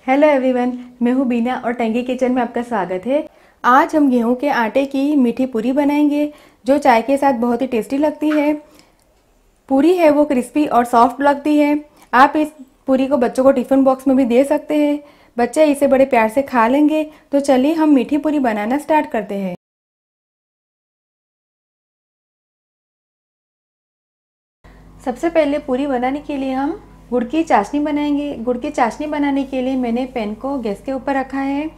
Hello everyone, मैं हूँ बीना और टंगी किचन में आपका स्वागत है। आज हम गेहूं के आटे की मीठी पूरी बनाएंगे जो चाय के साथ बहुत ही टेस्टी लगती है। पूरी है वो क्रिस्पी और सॉफ्ट लगती है। आप इस पूरी को बच्चों को टिफिन बॉक्स में भी दे सकते हैं, बच्चे इसे बड़े प्यार से खा लेंगे। तो चलिए हम मीठी पूरी बनाना स्टार्ट करते हैं। सबसे पहले पूरी बनाने के लिए हम गुड़ की चाशनी बनाएंगे। गुड़ की चाशनी बनाने के लिए मैंने पैन को गैस के ऊपर रखा है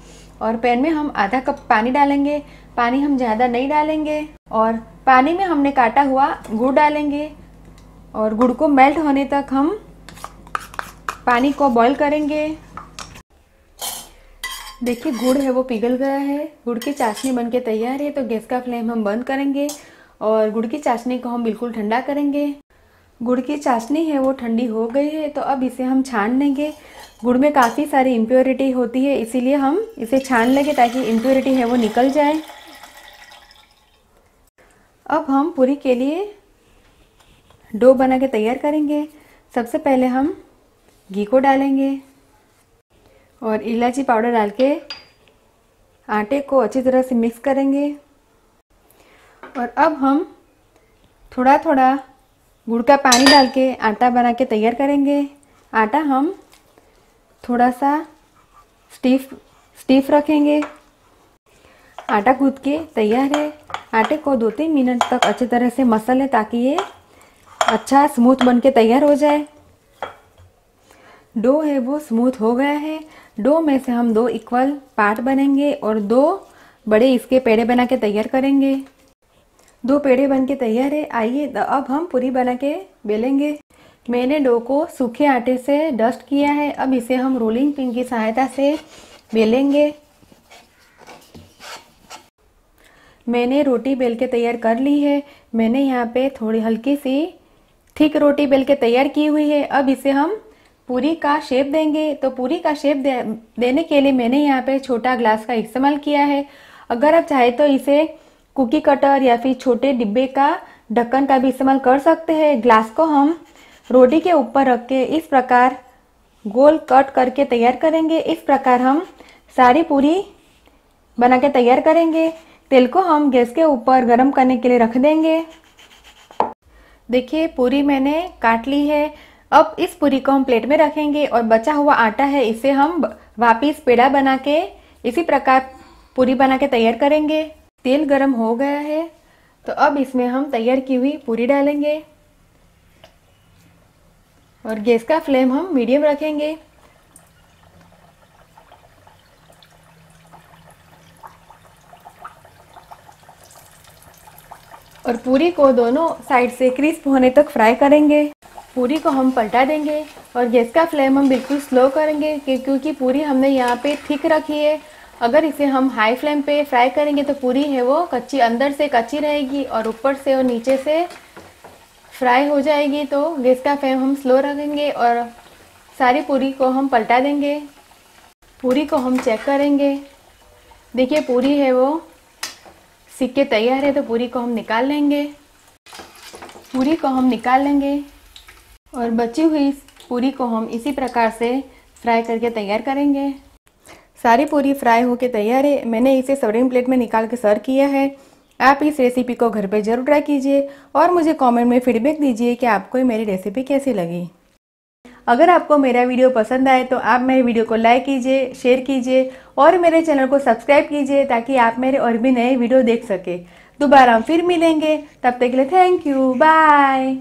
और पैन में हम आधा कप पानी डालेंगे। पानी हम ज़्यादा नहीं डालेंगे और पानी में हमने काटा हुआ गुड़ डालेंगे और गुड़ को मेल्ट होने तक हम पानी को बॉईल करेंगे। देखिए गुड़ है वो पिघल गया है, गुड़ की चाशनी बनके तैयार है। तो गैस का फ्लेम हम बंद करेंगे और गुड़ की चाशनी को हम बिल्कुल ठंडा करेंगे। गुड़ की चाशनी है वो ठंडी हो गई है, तो अब इसे हम छान लेंगे। गुड़ में काफ़ी सारी इम्प्योरिटी होती है, इसीलिए हम इसे छान लेंगे ताकि इम्प्योरिटी है वो निकल जाए। अब हम पूरी के लिए डो बना के तैयार करेंगे। सबसे पहले हम घी को डालेंगे और इलायची पाउडर डाल के आटे को अच्छी तरह से मिक्स करेंगे। और अब हम थोड़ा थोड़ा गुड़ का पानी डाल के आटा बना के तैयार करेंगे। आटा हम थोड़ा सा स्टीफ रखेंगे। आटा गूंथ के तैयार है। आटे को 2-3 मिनट तक अच्छी तरह से मसल लें ताकि ये अच्छा स्मूथ बन के तैयार हो जाए। डो है वो स्मूथ हो गया है। डो में से हम 2 इक्वल पार्ट बनेंगे और 2 बड़े इसके पेड़े बना के तैयार करेंगे। 2 पेड़े बन के तैयार है। आइए अब हम पूरी बना के बेलेंगे। मैंने डो को सूखे आटे से डस्ट किया है। अब इसे हम रोलिंग पिन की सहायता से बेलेंगे। मैंने रोटी बेल के तैयार कर ली है। मैंने यहाँ पे थोड़ी हल्की सी थिक रोटी बेल के तैयार की हुई है। अब इसे हम पूरी का शेप देंगे। तो पूरी का शेप देने के लिए मैंने यहाँ पे छोटा ग्लास का इस्तेमाल किया है। अगर आप चाहे तो इसे कुकी कटर या फिर छोटे डिब्बे का ढक्कन का भी इस्तेमाल कर सकते हैं। ग्लास को हम रोटी के ऊपर रख के इस प्रकार गोल कट करके तैयार करेंगे। इस प्रकार हम सारी पूरी बना के तैयार करेंगे। तेल को हम गैस के ऊपर गरम करने के लिए रख देंगे। देखिए पूरी मैंने काट ली है। अब इस पूरी को हम प्लेट में रखेंगे और बचा हुआ आटा है इसे हम वापिस पेड़ा बना के इसी प्रकार पूरी बना के तैयार करेंगे। तेल गरम हो गया है तो अब इसमें हम तैयार की हुई पूरी डालेंगे और गैस का फ्लेम हम मीडियम रखेंगे। और पूरी को दोनों साइड से क्रिस्प होने तक फ्राई करेंगे। पूरी को हम पलटा देंगे और गैस का फ्लेम हम बिल्कुल स्लो करेंगे क्योंकि पूरी हमने यहाँ पे थिक रखी है। अगर इसे हम हाई फ्लेम पे फ्राई करेंगे तो पूरी है वो कच्ची, अंदर से कच्ची रहेगी और ऊपर से और नीचे से फ्राई हो जाएगी। तो गैस का फ्लेम हम स्लो रखेंगे और सारी पूरी को हम पलटा देंगे। पूरी को हम चेक करेंगे। देखिए पूरी है वो सिक के तैयार है। तो पूरी को हम निकाल लेंगे। पूरी को हम निकाल लेंगे और बची हुई पूरी को हम इसी प्रकार से फ्राई करके तैयार करेंगे। सारी पूरी फ्राई होके तैयार है। मैंने इसे सर्विंग प्लेट में निकाल के सर्व किया है। आप इस रेसिपी को घर पे ज़रूर ट्राई कीजिए और मुझे कमेंट में फीडबैक दीजिए कि आपको मेरी रेसिपी कैसी लगी। अगर आपको मेरा वीडियो पसंद आए तो आप मेरे वीडियो को लाइक कीजिए, शेयर कीजिए और मेरे चैनल को सब्सक्राइब कीजिए ताकि आप मेरे और भी नए वीडियो देख सके। दोबारा हम फिर मिलेंगे, तब तक के लिए थैंक यू, बाय।